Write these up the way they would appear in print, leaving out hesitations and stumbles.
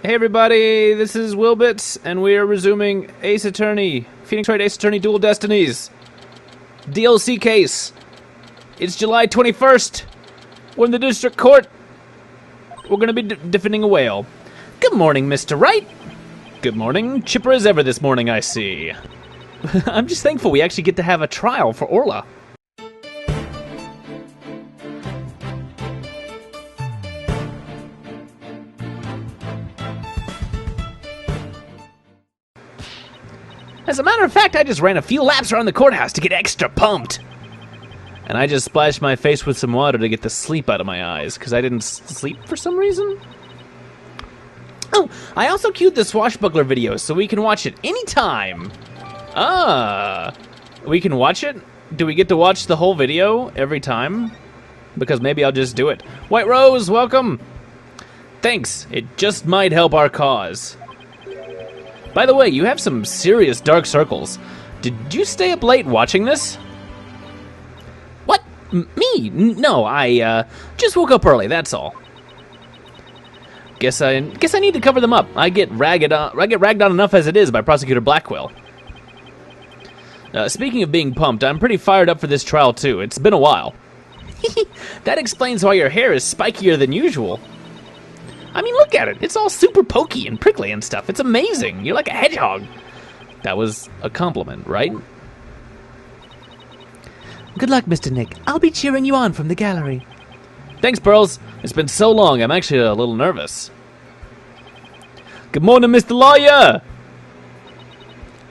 Hey everybody, this is Willbits, and we are resuming Ace Attorney, Phoenix Wright Ace Attorney Dual Destinies DLC case. It's July 21st. We're in the district court. We're going to be defending a whale. Good morning, Mr. Wright. Good morning. Chipper as ever this morning, I see. I'm just thankful we actually get to have a trial for Orca. As a matter of fact, I just ran a few laps around the courthouse to get extra pumped. And I just splashed my face with some water to get the sleep out of my eyes, because I didn't sleep for some reason. Oh, I also queued the Swashbuckler video, so we can watch it anytime. We can watch it? Do we get to watch the whole video every time? Because maybe I'll just do it. White Rose, welcome. Thanks, it just might help our cause. By the way, you have some serious dark circles. Did you stay up late watching this? What? Me? No, I just woke up early, that's all. Guess I need to cover them up. I get ragged on enough as it is by Prosecutor Blackwell. Speaking of being pumped, I'm pretty fired up for this trial too. It's been a while. That explains why your hair is spikier than usual. I mean, look at it. It's all super pokey and prickly and stuff. It's amazing. You're like a hedgehog. That was a compliment, right? Good luck, Mr. Nick. I'll be cheering you on from the gallery. Thanks, Pearls. It's been so long, I'm actually a little nervous. Good morning, Mr. Lawyer!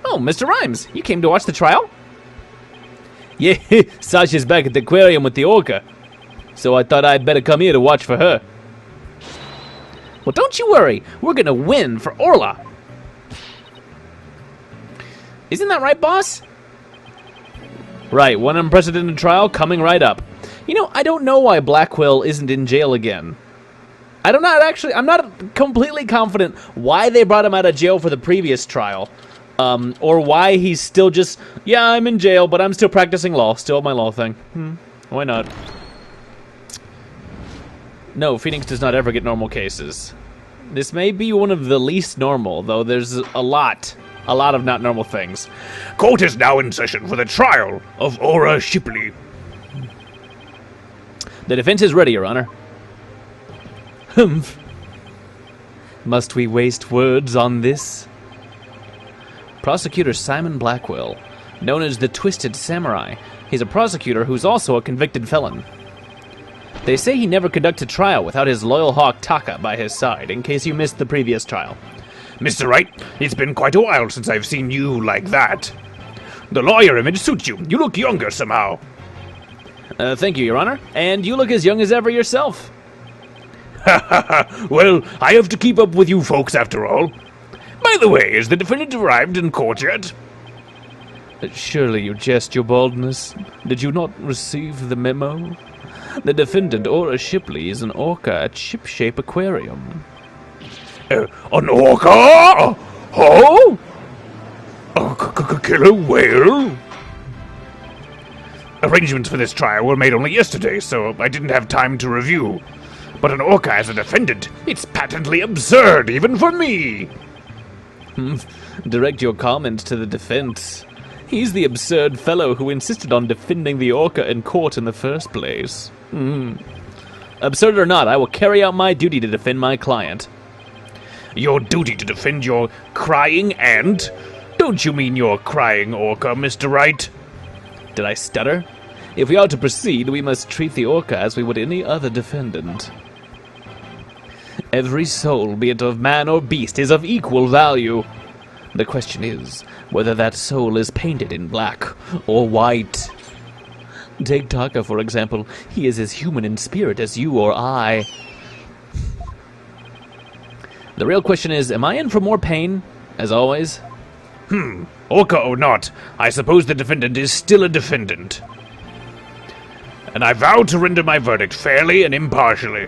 Oh, Mr. Rhymes, you came to watch the trial? Yeah, Sasha's back at the aquarium with the Orca. So I thought I'd better come here to watch for her. Well, don't you worry. We're gonna win for Orca. Isn't that right, boss? Right, one unprecedented trial coming right up. You know, I don't know why Blackwell isn't in jail again. I'm not completely confident why they brought him out of jail for the previous trial. Or why he's still just, yeah, I'm in jail, but I'm still practicing law. Still my law thing. Why not? No, Phoenix does not ever get normal cases. This may be one of the least normal, though there's a lot of not normal things. Court is now in session for the trial of Orca Shipley. The defense is ready, Your Honor. Humph. Must we waste words on this? Prosecutor Simon Blackwell, known as the Twisted Samurai. He's a prosecutor who's also a convicted felon. They say he never conducted trial without his loyal hawk Taka by his side, in case you missed the previous trial. Mr. Wright, it's been quite a while since I've seen you like that. The lawyer image suits you. You look younger somehow. Thank you, Your Honor. And you look as young as ever yourself. Well, I have to keep up with you folks after all. By the way, has the defendant arrived in court yet? Surely you jest your baldness. Did you not receive the memo? The defendant, Orca Shipley, is an orca at Shipshape Aquarium. An orca? Oh? A killer whale? Arrangements for this trial were made only yesterday, so I didn't have time to review. But an orca as a defendant, it's patently absurd, even for me. Direct your comments to the defense. He's the absurd fellow who insisted on defending the orca in court in the first place. Absurd or not, I will carry out my duty to defend my client. Your duty to defend your crying ant? Don't you mean your crying orca, Mr. Wright? Did I stutter? If we are to proceed, we must treat the orca as we would any other defendant. Every soul, be it of man or beast, is of equal value. The question is whether that soul is painted in black or white. Take Taka, for example. He is as human in spirit as you or I. The real question is, am I in for more pain, as always? Orca or not, I suppose the defendant is still a defendant. And I vow to render my verdict fairly and impartially.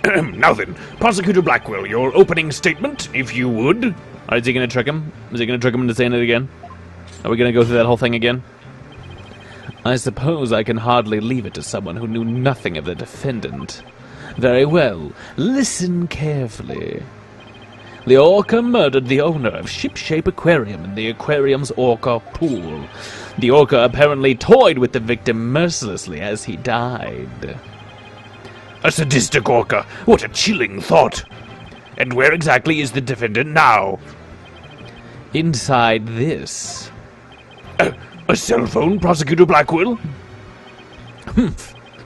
Now then, Prosecutor Blackwell, your opening statement, if you would. Is he going to trick him? Is he going to trick him into saying it again? Are we going to go through that whole thing again? I suppose I can hardly leave it to someone who knew nothing of the defendant. Very well. Listen carefully. The Orca murdered the owner of Shipshape Aquarium in the aquarium's Orca pool. The Orca apparently toyed with the victim mercilessly as he died. A sadistic orca. What a chilling thought. And where exactly is the defendant now? Inside this. A cell phone, Prosecutor Blackwell?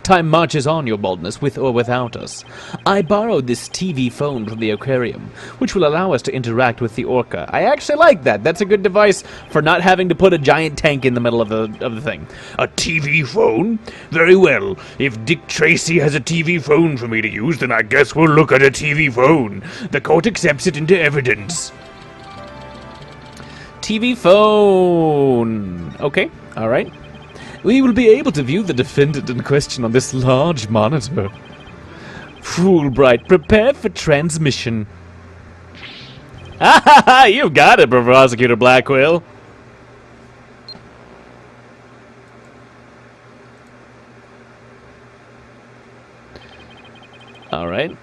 Time marches on, your boldness, with or without us. I borrowed this TV phone from the aquarium, which will allow us to interact with the Orca. I actually like that. That's a good device for not having to put a giant tank in the middle of the thing. A TV phone? Very well. If Dick Tracy has a TV phone for me to use, then I guess we'll look at a TV phone. The court accepts it into evidence. TV phone. Okay, alright. We will be able to view the defendant in question on this large monitor. Fulbright, prepare for transmission. Ah, you got it, Prosecutor Blackwell. Alright.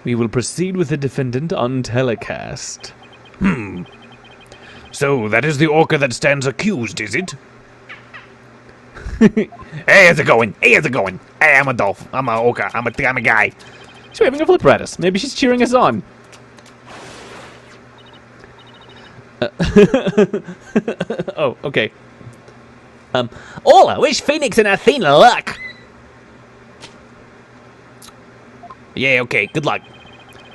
We will proceed with the defendant on telecast. So, that is the orca that stands accused, is it? Hey, how's it going? Hey, I'm a dolphin. I'm a orca. I'm a guy. She's waving a flipper at us. Maybe she's cheering us on. Oh, okay. Hola, wish Phoenix and Athena luck. Yeah, okay, good luck.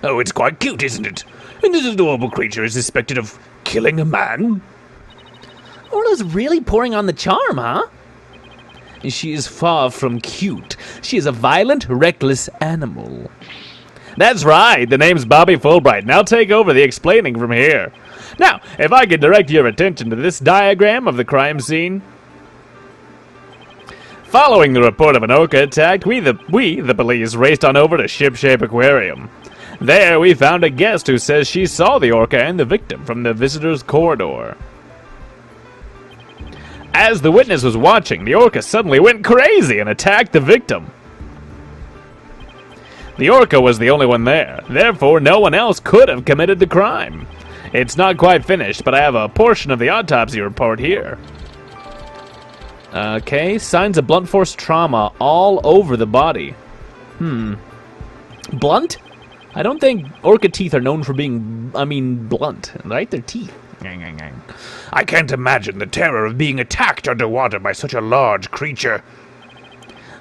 Oh, it's quite cute, isn't it? And this adorable creature is suspected of killing a man? Orla's really pouring on the charm, huh? She is far from cute. She is a violent, reckless animal. That's right. The name's Bobby Fulbright. Now take over the explaining from here. Now, if I could direct your attention to this diagram of the crime scene. Following the report of an orca attack, we, the police, raced on over to Shipshape Aquarium. There, we found a guest who says she saw the orca and the victim from the visitor's corridor. As the witness was watching, the orca suddenly went crazy and attacked the victim. The orca was the only one there, therefore no one else could have committed the crime. It's not quite finished, but I have a portion of the autopsy report here. Okay, signs of blunt force trauma all over the body. Blunt? I don't think orca teeth are known for being, blunt, right? They're teeth. I can't imagine the terror of being attacked underwater by such a large creature.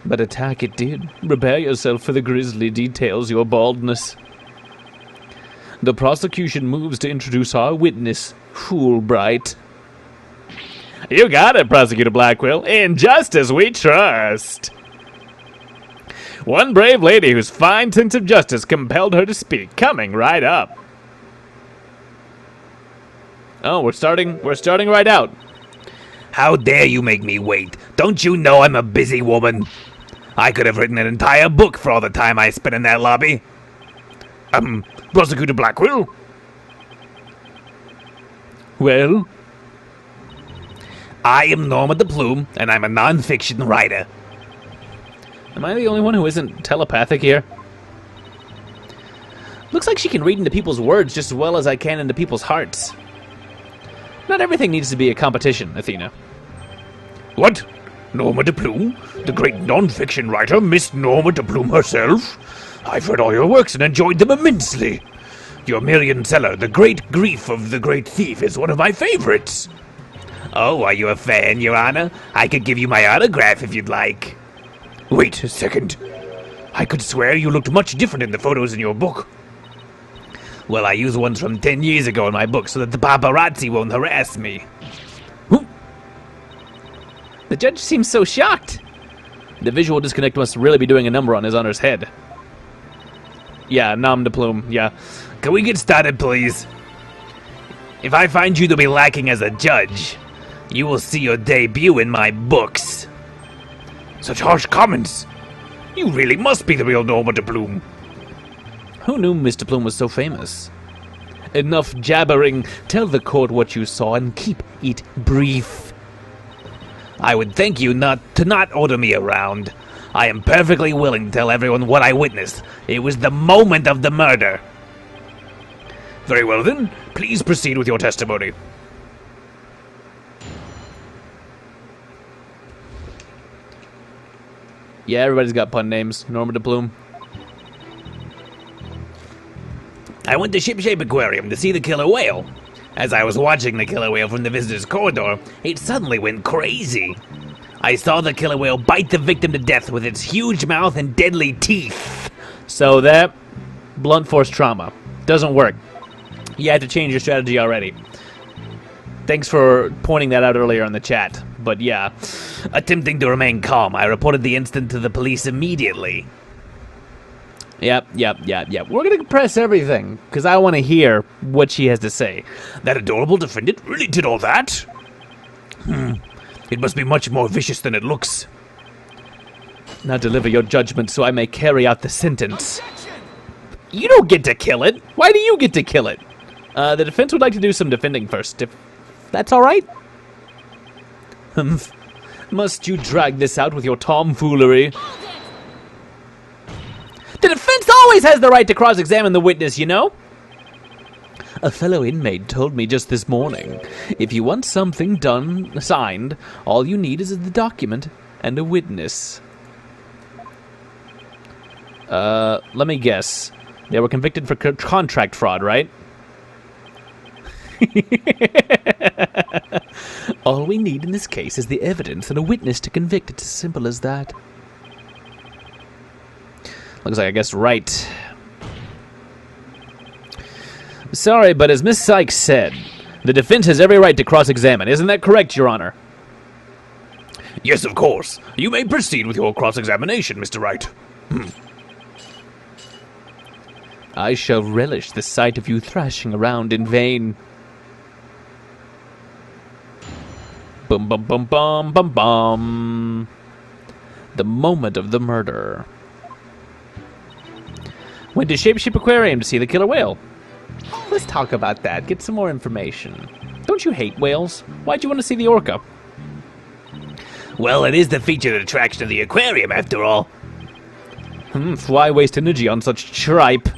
But attack it did. Prepare yourself for the grisly details, your baldness. The prosecution moves to introduce our witness, Fulbright. You got it, Prosecutor Blackwell. In justice we trust. One brave lady whose fine sense of justice compelled her to speak, coming right up. Oh, we're starting right out. How dare you make me wait? Don't you know I'm a busy woman? I could have written an entire book for all the time I spent in that lobby. Prosecutor Blackwell? Well? I am Norma de Plume, and I'm a non-fiction writer. Am I the only one who isn't telepathic here? Looks like she can read into people's words just as well as I can into people's hearts. Not everything needs to be a competition, Athena. What? Norma de Plume? The great non-fiction writer, Miss Norma de Plume herself? I've read all your works and enjoyed them immensely. Your Million Seller, The Great Grief of the Great Thief, is one of my favorites. Oh, are you a fan, Your Honor? I could give you my autograph if you'd like. Wait a second. I could swear you looked much different in the photos in your book. Well, I use ones from 10 years ago in my book so that the paparazzi won't harass me. The judge seems so shocked. The visual disconnect must really be doing a number on his honor's head. Yeah, nom de plume, yeah. Can we get started, please? If I find you to be lacking as a judge, you will see your debut in my books. Such harsh comments. You really must be the real Norma de Plume. Who knew Mr. Plume was so famous? Enough jabbering. Tell the court what you saw and keep it brief. I would thank you not order me around. I am perfectly willing to tell everyone what I witnessed. It was the moment of the murder. Very well then, please proceed with your testimony. Yeah, everybody's got pun names. Norma DePlume. I went to Shipshape Aquarium to see the killer whale. As I was watching the killer whale from the visitor's corridor, it suddenly went crazy. I saw the killer whale bite the victim to death with its huge mouth and deadly teeth. So that blunt force trauma doesn't work. You had to change your strategy already. Thanks for pointing that out earlier in the chat. But yeah. Attempting to remain calm, I reported the incident to the police immediately. Yep. We're gonna compress everything, because I want to hear what she has to say. That adorable defendant really did all that? It must be much more vicious than it looks. Now deliver your judgment so I may carry out the sentence. You don't get to kill it. Why do you get to kill it? The defense would like to do some defending first, if that's all right. Must you drag this out with your tomfoolery? The defense always has the right to cross-examine the witness, you know? A fellow inmate told me just this morning, if you want something done, signed, all you need is the document and a witness. Let me guess. They were convicted for contract fraud, right? All we need in this case is the evidence and a witness to convict. It's as simple as that. Looks like I guessed right. Sorry, but as Miss Sykes said, the defense has every right to cross-examine. Isn't that correct, Your Honor? Yes, of course. You may proceed with your cross-examination, Mr. Wright. I shall relish the sight of you thrashing around in vain. Bum bum bum bum bum bum. The moment of the murder. Went to Shapeship Aquarium to see the killer whale. Let's talk about that. Get some more information. Don't you hate whales? Why'd you want to see the orca? Well, it is the featured attraction of the aquarium, after all. Why waste energy on such tripe?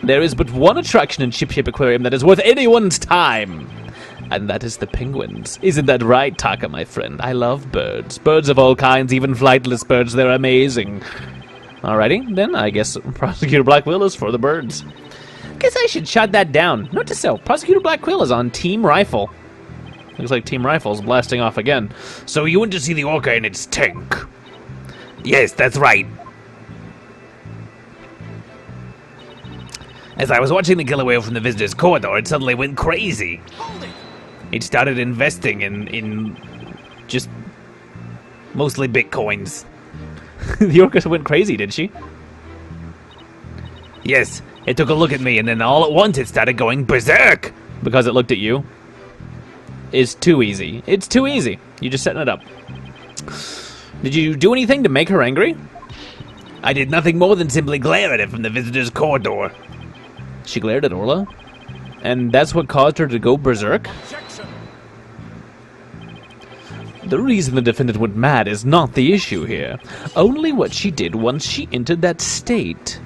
There is but one attraction in Shipship Aquarium that is worth anyone's time. And that is the penguins. Isn't that right, Taka, my friend? I love birds. Birds of all kinds, even flightless birds. They're amazing. Alrighty, then I guess Prosecutor Blackquill is for the birds. Guess I should shut that down. Note to self, Prosecutor Blackquill is on Team Rifle. Looks like Team Rifle's blasting off again. So you went to see the orca in its tank? Yes, that's right. As I was watching the killer whale from the visitor's corridor, it suddenly went crazy. It started investing in just mostly bitcoins. The orca went crazy, did she? Yes, it took a look at me, and then all at once it started going berserk. Because it looked at you? It's too easy. It's too easy. You're just setting it up. Did you do anything to make her angry? I did nothing more than simply glare at it from the visitor's corridor. She glared at Orla? And that's what caused her to go berserk? The reason the defendant went mad is not the issue here. Only what she did once she entered that state.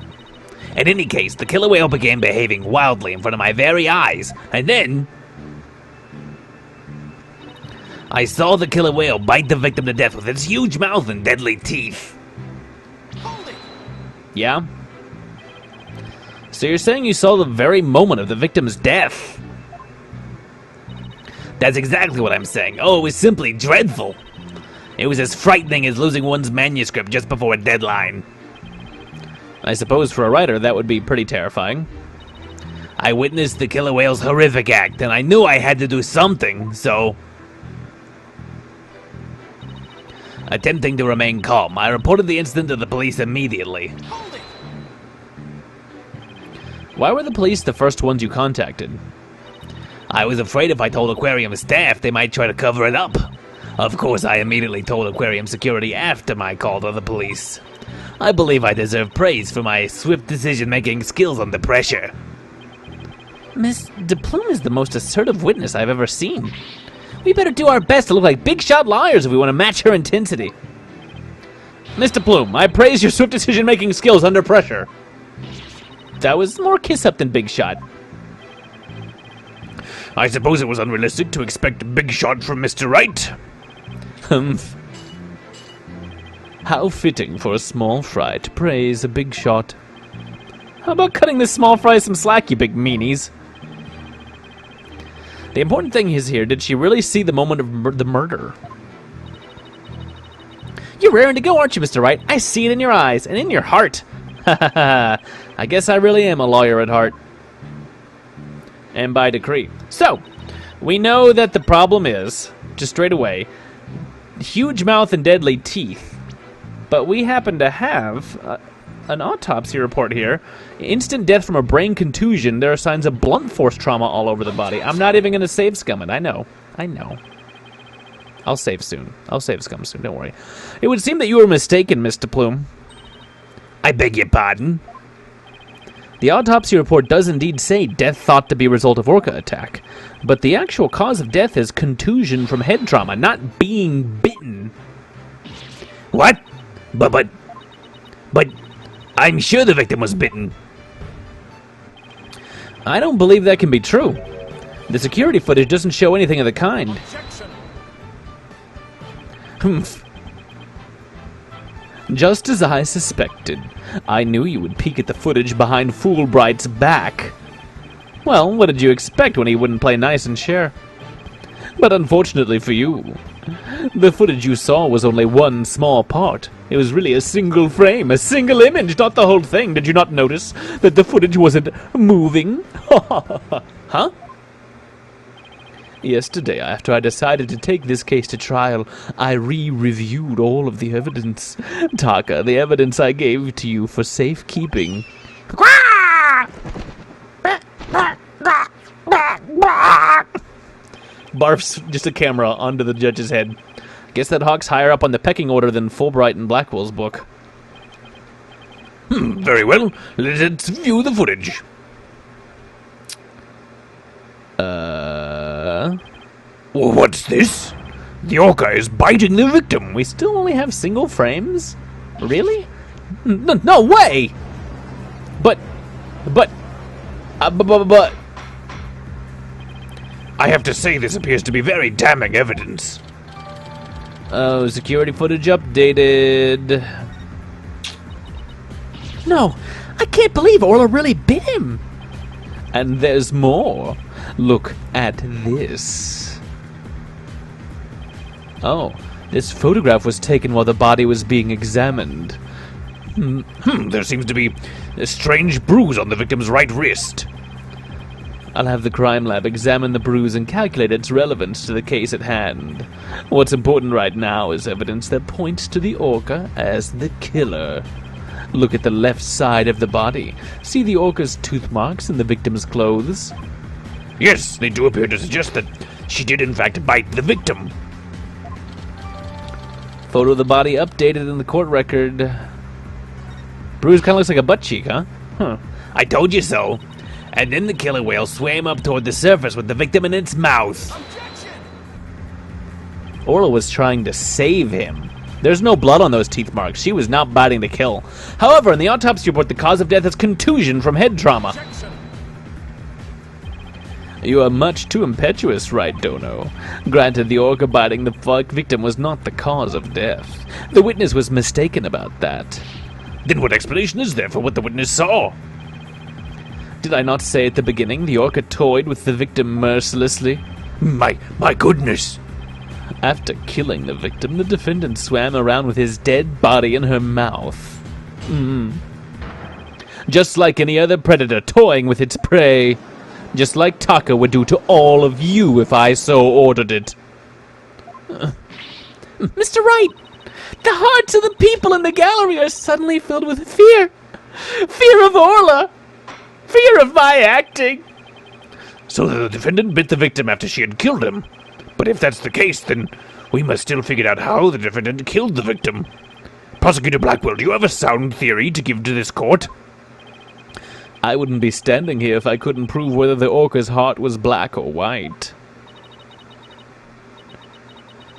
In any case, the killer whale began behaving wildly in front of my very eyes, and then I saw the killer whale bite the victim to death with its huge mouth and deadly teeth. Yeah? So you're saying you saw the very moment of the victim's death? That's exactly what I'm saying. Oh, it was simply dreadful. It was as frightening as losing one's manuscript just before a deadline. I suppose for a writer that would be pretty terrifying. I witnessed the killer whale's horrific act, and I knew I had to do something, so attempting to remain calm, I reported the incident to the police immediately. Why were the police the first ones you contacted? I was afraid if I told aquarium staff, they might try to cover it up. Of course, I immediately told aquarium security after my call to the police. I believe I deserve praise for my swift decision-making skills under pressure. Miss DePlume is the most assertive witness I've ever seen. We better do our best to look like big-shot liars if we want to match her intensity. Mr. Plume, I praise your swift decision-making skills under pressure. That was more kiss-up than big shot. I suppose it was unrealistic to expect a big shot from Mr. Wright. Humph. How fitting for a small fry to praise a big shot. How about cutting this small fry some slack, you big meanies? The important thing is here, did she really see the moment of the murder? You're raring to go, aren't you, Mr. Wright? I see it in your eyes and in your heart. I guess I really am a lawyer at heart. And by decree. So, we know that the problem is, just straight away, huge mouth and deadly teeth. But we happen to have an autopsy report here. Instant death from a brain contusion. There are signs of blunt force trauma all over the body. I'm not even going to save scum it. I know. I'll save soon. I'll save scum soon. Don't worry. It would seem that you were mistaken, Mr. Plume. I beg your pardon? The autopsy report does indeed say death thought to be a result of Orca attack. But the actual cause of death is contusion from head trauma, not being bitten. What? But I'm sure the victim was bitten. I don't believe that can be true. The security footage doesn't show anything of the kind. Humph. Just as I suspected. I knew you would peek at the footage behind Fulbright's back. Well, what did you expect when he wouldn't play nice and share? But unfortunately for you, the footage you saw was only one small part. It was really a single frame, a single image, not the whole thing. Did you not notice that the footage wasn't moving? Huh? Yesterday, after I decided to take this case to trial, I re-reviewed all of the evidence. Taka, the evidence I gave to you for safekeeping. Barfs just a camera onto the judge's head. Guess that hawk's higher up on the pecking order than Fulbright and Blackwell's book. Very well. Let's view the footage. What's this? The orca is biting the victim. We still only have single frames? Really? No way! But... I have to say this appears to be very damning evidence. Oh, security footage updated. No, I can't believe Orla really bit him. And there's more. Look at this. Oh, this photograph was taken while the body was being examined. There seems to be a strange bruise on the victim's right wrist. I'll have the crime lab examine the bruise and calculate its relevance to the case at hand. What's important right now is evidence that points to the orca as the killer. Look at the left side of the body. See the orca's tooth marks in the victim's clothes? Yes, they do appear to suggest that she did in fact bite the victim. Photo of the body updated in the court record. Bruise kind of looks like a butt cheek, huh? I told you so. And then the killer whale swam up toward the surface with the victim in its mouth. Orla was trying to save him. There's no blood on those teeth marks. She was not biting to kill. However, in the autopsy report, the cause of death is contusion from head trauma. You are much too impetuous, right, Dono? Granted, the orca biting the victim was not the cause of death. The witness was mistaken about that. Then what explanation is there for what the witness saw? Did I not say at the beginning the orca toyed with the victim mercilessly? My goodness! After killing the victim, the defendant swam around with his dead body in her mouth. Just like any other predator toying with its prey. Just like Taka would do to all of you if I so ordered it. Mr. Wright, the hearts of the people in the gallery are suddenly filled with fear. Fear of Orla. Fear of my acting. So the defendant bit the victim after she had killed him. But if that's the case, then we must still figure out how the defendant killed the victim. Prosecutor Blackwell, do you have a sound theory to give to this court? I wouldn't be standing here if I couldn't prove whether the orca's heart was black or white.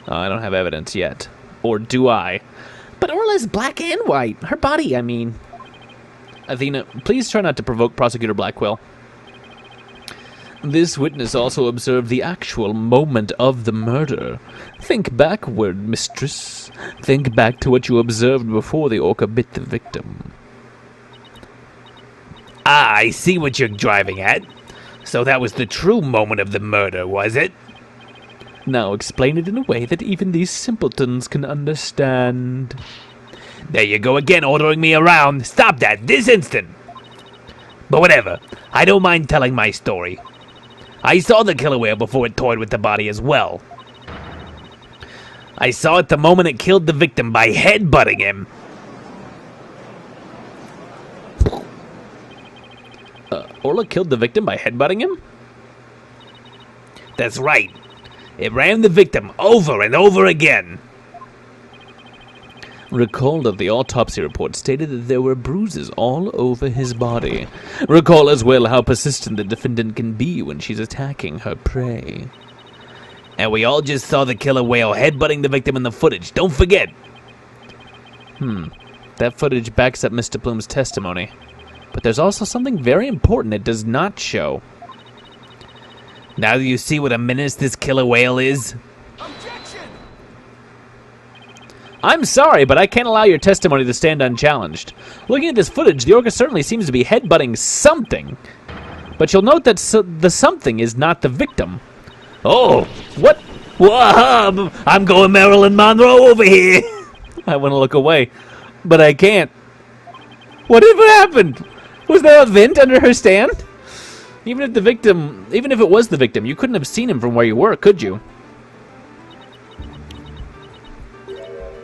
I don't have evidence yet. Or do I? But Orla's black and white. Her body, I mean. Athena, please try not to provoke Prosecutor Blackwell. This witness also observed the actual moment of the murder. Think backward, mistress. Think back to what you observed before the orca bit the victim. Ah, I see what you're driving at. So that was the true moment of the murder, was it? Now explain it in a way that even these simpletons can understand. There you go again, ordering me around. Stop that, this instant. But whatever, I don't mind telling my story. I saw the killer whale before it toyed with the body as well. I saw it the moment it killed the victim by headbutting him. Orla killed the victim by headbutting him? That's right. It rammed the victim over and over again. Recall that the autopsy report stated that there were bruises all over his body. Recall as well how persistent the defendant can be when she's attacking her prey. And we all just saw the killer whale headbutting the victim in the footage, don't forget. That footage backs up Mr. Plume's testimony. But there's also something very important it does not show. Now do you see what a menace this killer whale is? I'm sorry, but I can't allow your testimony to stand unchallenged. Looking at this footage, the orca certainly seems to be headbutting something. But you'll note that the something is not the victim. Oh, what? Whoa, I'm going Marilyn Monroe over here. I want to look away, but I can't. Whatever happened? Was there a vent under her stand? Even if it was the victim, you couldn't have seen him from where you were, could you?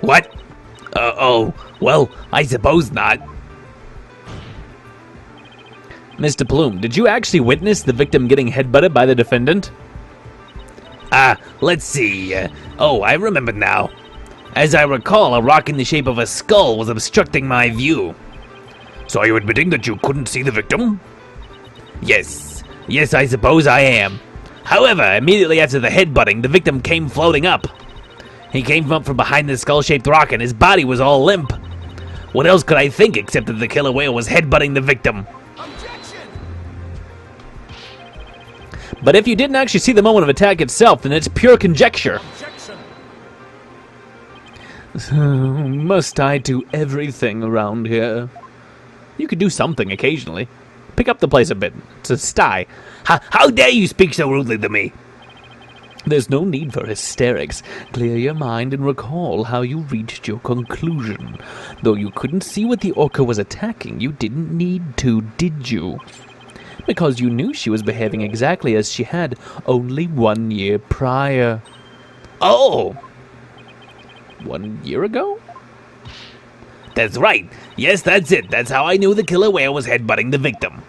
What? Well, I suppose not. Mr. Plume, did you actually witness the victim getting headbutted by the defendant? Let's see. I remember now. As I recall, a rock in the shape of a skull was obstructing my view. So are you admitting that you couldn't see the victim? Yes, I suppose I am. However, immediately after the headbutting, the victim came floating up. He came up from behind the skull-shaped rock and his body was all limp. What else could I think except that the killer whale was headbutting the victim? Objection! But if you didn't actually see the moment of attack itself, then it's pure conjecture. Must I do everything around here? You could do something occasionally. Pick up the place a bit. It's a sty. How dare you speak so rudely to me? There's no need for hysterics. Clear your mind and recall how you reached your conclusion. Though you couldn't see what the orca was attacking, you didn't need to, did you? Because you knew she was behaving exactly as she had only 1 year prior. Oh! 1 year ago? That's right. Yes, that's it. That's how I knew the killer whale was headbutting the victim.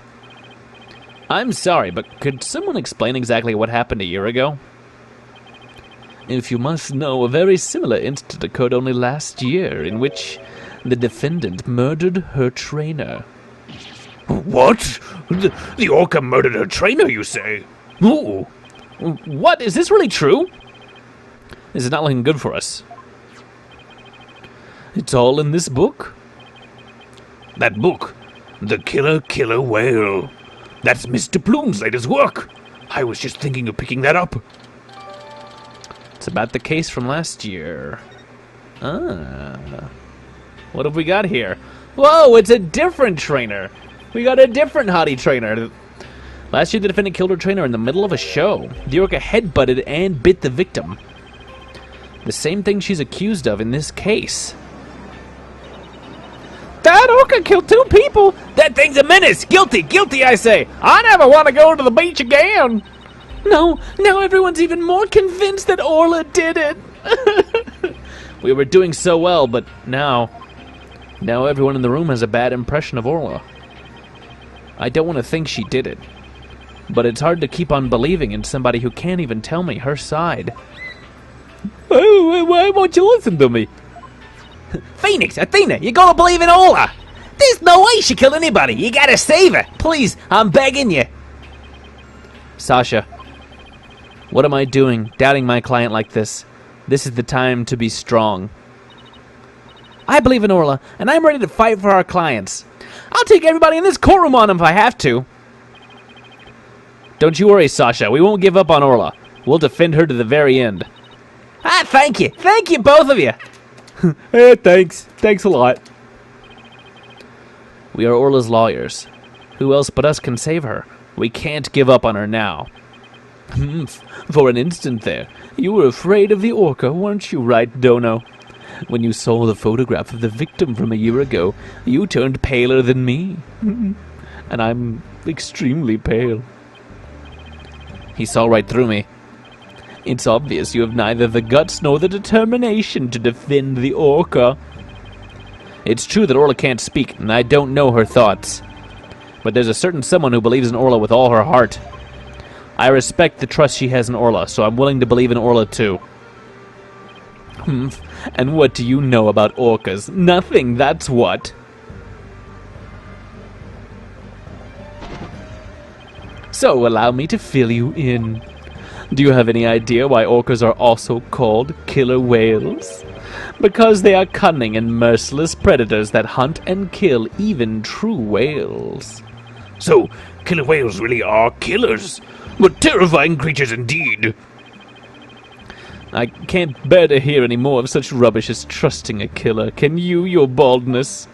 I'm sorry, but could someone explain exactly what happened a year ago? If you must know, a very similar incident occurred only last year, in which the defendant murdered her trainer. What? The orca murdered her trainer, you say? Ooh. What? Is this really true? This is not looking good for us. It's all in this book. That book? The Killer Whale. That's Mr. Plume's latest work. I was just thinking of picking that up. It's about the case from last year. What have we got here? Whoa, it's a different trainer. We got a different hottie trainer. Last year, the defendant killed her trainer in the middle of a show. The orca headbutted and bit the victim. The same thing she's accused of in this case. That orca killed 2 people. That thing's a menace. Guilty, I say. I never want to go to the beach again. No, now everyone's even more convinced that Orla did it. We were doing so well, but now everyone in the room has a bad impression of Orla. I don't want to think she did it, but it's hard to keep on believing in somebody who can't even tell me her side. Why won't you listen to me? Phoenix, Athena, you gotta believe in Orla. There's no way she killed anybody. You gotta save her. Please, I'm begging you. Sasha, what am I doing, doubting my client like this? This is the time to be strong. I believe in Orla, and I'm ready to fight for our clients. I'll take everybody in this courtroom on them if I have to. Don't you worry, Sasha. We won't give up on Orla. We'll defend her to the very end. Ah, thank you. Thank you, both of you. Thanks. Thanks a lot. We are Orla's lawyers. Who else but us can save her? We can't give up on her now. For an instant there, you were afraid of the Orca, weren't you, right, Dono? When you saw the photograph of the victim from a year ago, you turned paler than me. And I'm extremely pale. He saw right through me. It's obvious you have neither the guts nor the determination to defend the Orca. It's true that Orla can't speak, and I don't know her thoughts. But there's a certain someone who believes in Orla with all her heart. I respect the trust she has in Orla, so I'm willing to believe in Orla too. And what do you know about orcas? Nothing, that's what. So allow me to fill you in. Do you have any idea why orcas are also called killer whales? Because they are cunning and merciless predators that hunt and kill even true whales. So, killer whales really are killers. What terrifying creatures indeed. I can't bear to hear any more of such rubbish as trusting a killer. Can you, your baldness?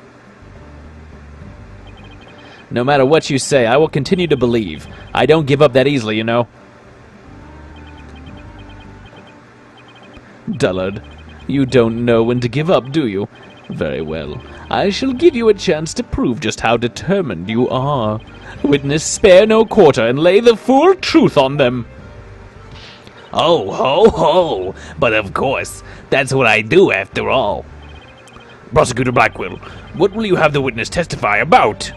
No matter what you say, I will continue to believe. I don't give up that easily, you know. Dullard, you don't know when to give up, do you? Very well. I shall give you a chance to prove just how determined you are. Witness, spare no quarter and lay the full truth on them. Oh, ho, ho! But of course, that's what I do after all. Prosecutor Blackwell, what will you have the witness testify about?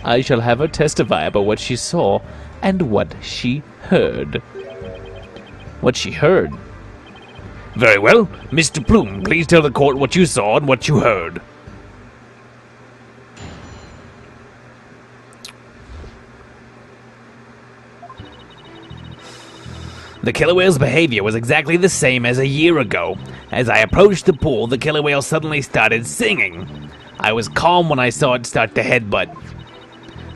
I shall have her testify about what she saw and what she heard. What she heard? Very well. Mr. Plume, please tell the court what you saw and what you heard. The killer whale's behavior was exactly the same as a year ago. As I approached the pool, the killer whale suddenly started singing. I was calm when I saw it start to headbutt.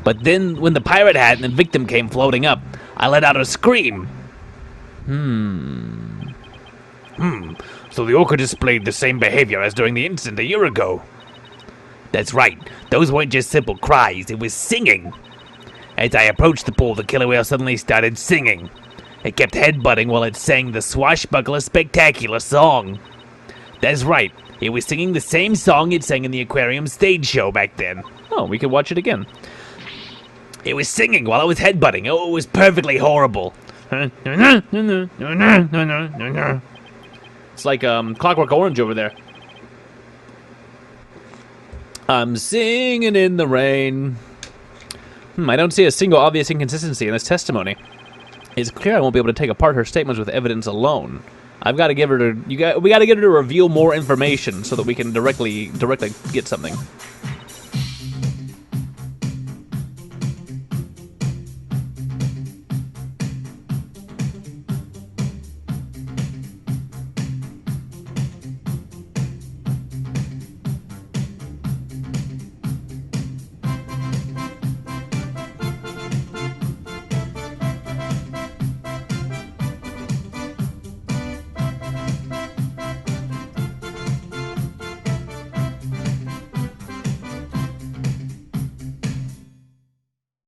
But then, when the pirate hat and the victim came floating up, I let out a scream. So the orca displayed the same behavior as during the incident a year ago. That's right. Those weren't just simple cries, it was singing. As I approached the pool, the killer whale suddenly started singing. It kept headbutting while it sang the swashbuckler spectacular song. That's right. It was singing the same song it sang in the aquarium stage show back then. Oh, we could watch it again. It was singing while it was headbutting. Oh, it was perfectly horrible. It's like Clockwork Orange over there. I'm singing in the rain. I don't see a single obvious inconsistency in this testimony. It's clear I won't be able to take apart her statements with evidence alone. I've got to give her to we got to get her to reveal more information so that we can directly get something.